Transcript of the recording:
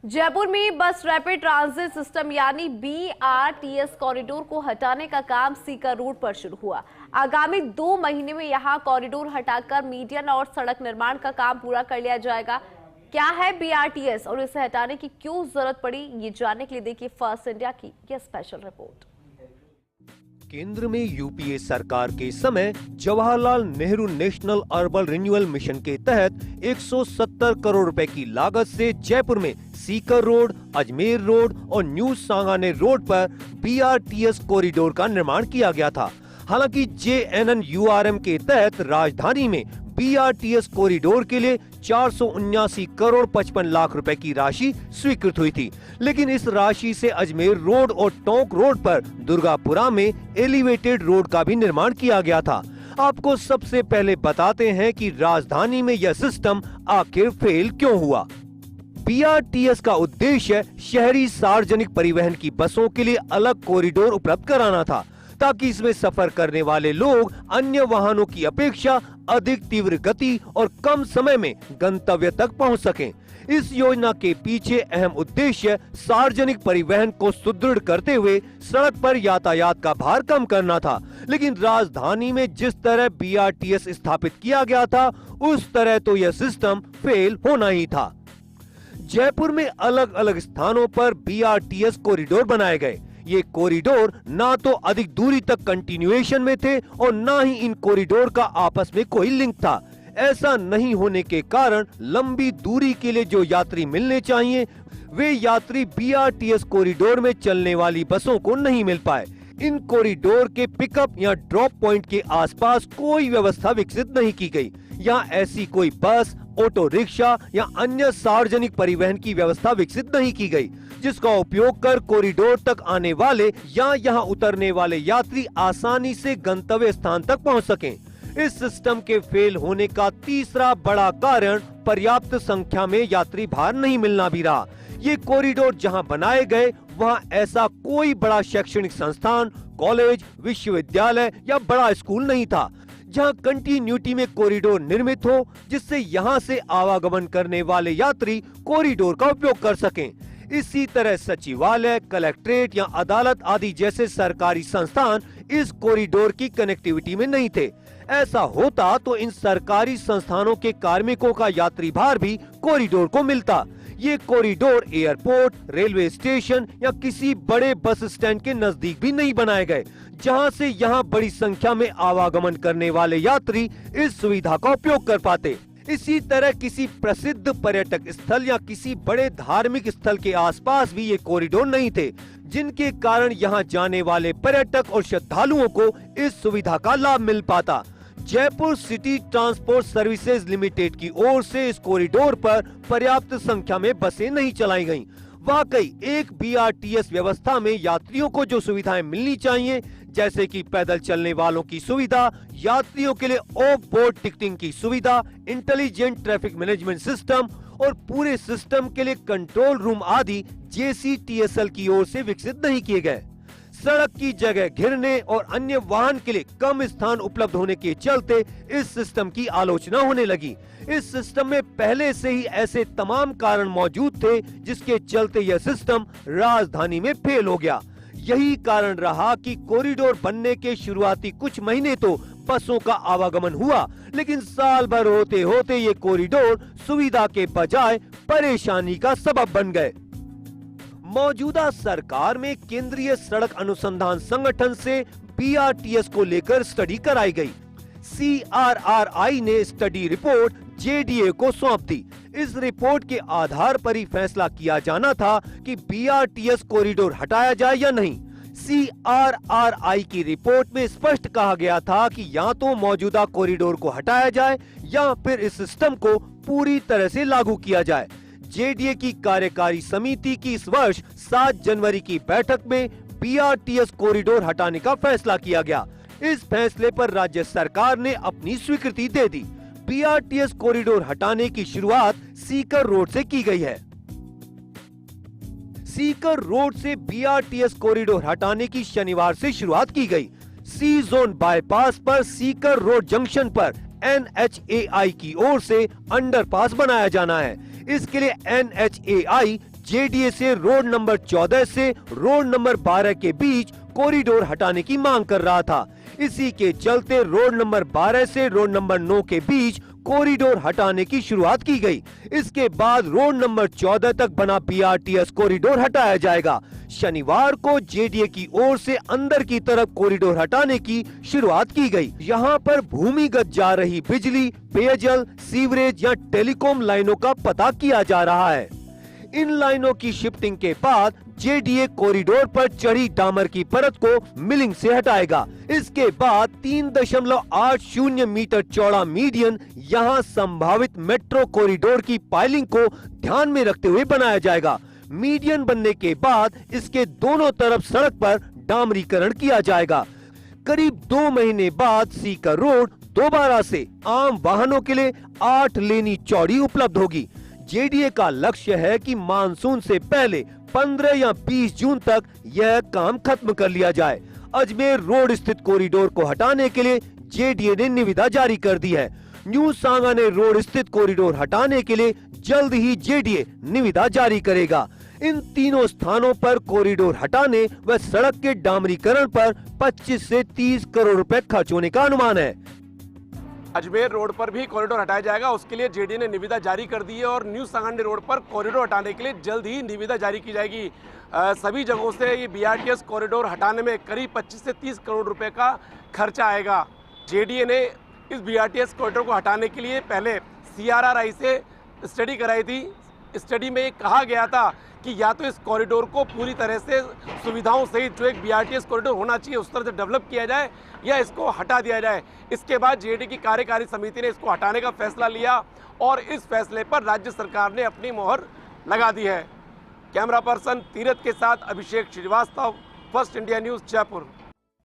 जयपुर में बस rapid transit system यानी BRTS कॉरिडोर को हटाने का काम सीकर रोड पर शुरू हुआ। आगामी 2 महीने में यहां कॉरिडोर हटाकर मीडियन और सड़क निर्माण का काम पूरा कर लिया जाएगा। क्या है BRTS और इसे हटाने की क्यों जरूरत पड़ी, ये जानने के लिए देखिए फर्स्ट इंडिया की यह स्पेशल रिपोर्ट। केंद्र में यूपीए सरकार के समय Jawaharlal Nehru national urban renewal mission के तहत 170 करोड़ रुपए की लागत से जयपुर में सीकर रोड, अजमेर रोड और न्यू सांगानेर रोड पर BRTS कॉरिडोर का निर्माण किया गया था। हालांकि JNNURM के तहत राजधानी में BRTS कॉरिडोर के लिए 479 करोड़ 55 लाख रुपए की राशि स्वीकृत हुई थी, लेकिन इस राशि से अजमेर रोड और टोंक रोड पर दुर्गापुरा में एलिवेटेड रोड का भी निर्माण किया गया था। आपको सबसे पहले बताते हैं कि राजधानी में यह सिस्टम आखिर फेल क्यों हुआ। BRTS का उद्देश्य शहरी सार्वजनिक परिवहन की बसों के लिए अलग कॉरिडोर उपलब्ध कराना था, ताकि इसमें सफर करने वाले लोग अन्य वाहनों की अपेक्षा अधिक तीव्र गति और कम समय में गंतव्य तक पहुंच सकें। इस योजना के पीछे अहम उद्देश्य सार्वजनिक परिवहन को सुदृढ़ करते हुए सड़क पर यातायात का भार कम करना था, लेकिन राजधानी में जिस तरह BRTS स्थापित किया गया था उस तरह तो यह सिस्टम फेल होना ही था। जयपुर में अलग अलग स्थानों पर BRTS कॉरिडोर बनाए गए। ये कॉरिडोर ना तो अधिक दूरी तक कंटिन्यूएशन में थे और ना ही इन कॉरिडोर का आपस में कोई लिंक था। ऐसा नहीं होने के कारण लंबी दूरी के लिए जो यात्री मिलने चाहिए वे यात्री BRTS कॉरिडोर में चलने वाली बसों को नहीं मिल पाए। इन कॉरिडोर के पिकअप या ड्रॉप पॉइंट के आसपास कोई व्यवस्था विकसित नहीं की गई। यहाँ ऐसी कोई बस, ऑटो रिक्शा या अन्य सार्वजनिक परिवहन की व्यवस्था विकसित नहीं की गई, जिसका उपयोग कर कॉरिडोर तक आने वाले या यहाँ उतरने वाले यात्री आसानी से गंतव्य स्थान तक पहुँच सकें। इस सिस्टम के फेल होने का तीसरा बड़ा कारण पर्याप्त संख्या में यात्री भार नहीं मिलना भी रहा। ये कॉरिडोर जहाँ बनाए गए वहाँ ऐसा कोई बड़ा शैक्षणिक संस्थान, कॉलेज, विश्वविद्यालय या बड़ा स्कूल नहीं था जहां कंटिन्यूटी में कॉरिडोर निर्मित हो, जिससे यहां से आवागमन करने वाले यात्री कॉरिडोर का उपयोग कर सकें। इसी तरह सचिवालय, कलेक्ट्रेट या अदालत आदि जैसे सरकारी संस्थान इस कॉरिडोर की कनेक्टिविटी में नहीं थे। ऐसा होता तो इन सरकारी संस्थानों के कार्मिकों का यात्री भार भी कॉरिडोर को मिलता। ये कॉरिडोर एयरपोर्ट, रेलवे स्टेशन या किसी बड़े बस स्टैंड के नजदीक भी नहीं बनाए गए, जहां से यहां बड़ी संख्या में आवागमन करने वाले यात्री इस सुविधा का उपयोग कर पाते। इसी तरह किसी प्रसिद्ध पर्यटक स्थल या किसी बड़े धार्मिक स्थल के आसपास भी ये कॉरिडोर नहीं थे, जिनके कारण यहां जाने वाले पर्यटक और श्रद्धालुओं को इस सुविधा का लाभ मिल पाता। Jaipur city transport services limited की ओर से इस कॉरिडोर पर पर्याप्त संख्या में बसें नहीं चलाई गईं। वाकई एक BRTS व्यवस्था में यात्रियों को जो सुविधाएं मिलनी चाहिए, जैसे कि पैदल चलने वालों की सुविधा, यात्रियों के लिए ऑफ बोर्ड टिकटिंग की सुविधा, इंटेलिजेंट ट्रैफिक मैनेजमेंट सिस्टम और पूरे सिस्टम के लिए कंट्रोल रूम आदि JCTSL की ओर से विकसित नहीं किए गए। सड़क की जगह घिरने और अन्य वाहन के लिए कम स्थान उपलब्ध होने के चलते इस सिस्टम की आलोचना होने लगी। इस सिस्टम में पहले से ही ऐसे तमाम कारण मौजूद थे जिसके चलते यह सिस्टम राजधानी में फेल हो गया। यही कारण रहा कि कॉरिडोर बनने के शुरुआती कुछ महीने तो बसों का आवागमन हुआ, लेकिन साल भर होते होते ये कॉरिडोर सुविधा के बजाय परेशानी का सबब बन गए। मौजूदा सरकार में केंद्रीय सड़क अनुसंधान संगठन से BRTS को लेकर स्टडी कराई गई। CRRI ने स्टडी रिपोर्ट JDA को सौंप दी। इस रिपोर्ट के आधार पर ही फैसला किया जाना था कि BRTS कॉरिडोर हटाया जाए या नहीं। CRRI की रिपोर्ट में स्पष्ट कहा गया था कि या तो मौजूदा कॉरिडोर को हटाया जाए या फिर इस सिस्टम को पूरी तरह से लागू किया जाए। JDA की कार्यकारी समिति की इस वर्ष 7 जनवरी की बैठक में BRTS कॉरिडोर हटाने का फैसला किया गया। इस फैसले पर राज्य सरकार ने अपनी स्वीकृति दे दी। BRTS कॉरिडोर हटाने की शुरुआत सीकर रोड से की गई है। सीकर रोड से BRTS कॉरिडोर हटाने की शनिवार से शुरुआत की गई। सी जोन बाईपास पर सीकर रोड जंक्शन पर NHAI की ओर से अंडरपास बनाया जाना है। इसके लिए NHAI जेडीए से रोड नंबर 14 से रोड नंबर 12 के बीच कॉरिडोर हटाने की मांग कर रहा था। इसी के चलते रोड नंबर 12 से रोड नंबर 9 के बीच कॉरिडोर हटाने की शुरुआत की गई। इसके बाद रोड नंबर 14 तक बना बीआरटीएस कॉरिडोर हटाया जाएगा। शनिवार को जेडीए की ओर से अंदर की तरफ कॉरिडोर हटाने की शुरुआत की गई। यहाँ पर भूमिगत जा रही बिजली, पेयजल, सीवरेज या टेलीकॉम लाइनों का पता किया जा रहा है। इन लाइनों की शिफ्टिंग के बाद जेडीए कॉरिडोर पर चढ़ी डामर की परत को मिलिंग से हटाएगा। इसके बाद 3.80 मीटर चौड़ा मीडियन यहां संभावित मेट्रो कॉरिडोर की पाइलिंग को ध्यान में रखते हुए बनाया जाएगा। मीडियन बनने के बाद इसके दोनों तरफ सड़क पर डामरीकरण किया जाएगा। करीब 2 महीने बाद सीकर रोड दोबारा से आम वाहनों के लिए 8 लेनी चौड़ी उपलब्ध होगी। जेडीए का लक्ष्य है कि मानसून से पहले 15 या 20 जून तक यह काम खत्म कर लिया जाए। अजमेर रोड स्थित कॉरिडोर को हटाने के लिए जेडीए ने निविदा जारी कर दी है। न्यू सांगानेर रोड स्थित कॉरिडोर हटाने के लिए जल्द ही जेडीए निविदा जारी करेगा। इन तीनों स्थानों पर कॉरिडोर हटाने व सड़क के डामरीकरण पर 25 से 30 करोड़ रुपए खर्च होने का अनुमान है। अजमेर रोड पर भी कॉरिडोर हटाया जाएगा, उसके लिए जेडीए ने निविदा जारी कर दी है और न्यू सांगानेर रोड पर कॉरिडोर हटाने के लिए जल्द ही निविदा जारी की जाएगी। सभी जगहों से ये बीआरटीएस कॉरिडोर हटाने में करीब 25 से 30 करोड़ रुपए का खर्चा आएगा। जेडीए ने इस बीआरटीएस कॉरिडोर को हटाने के लिए पहले सीआरआरआई से स्टडी कराई थी। स्टडी में कहा गया था कि या तो इस कॉरिडोर को पूरी तरह से सुविधाओं सहित जो एक बीआरटीएस कॉरिडोर होना चाहिए उस तरह से डेवलप किया जाए या इसको हटा दिया जाए। इसके बाद जेडीए की कार्यकारी समिति ने इसको हटाने का फैसला लिया और इस फैसले पर राज्य सरकार ने अपनी मोहर लगा दी है। कैमरा पर्सन तीरथ के साथ Abhishek Shrivastava, First India News, Jaipur.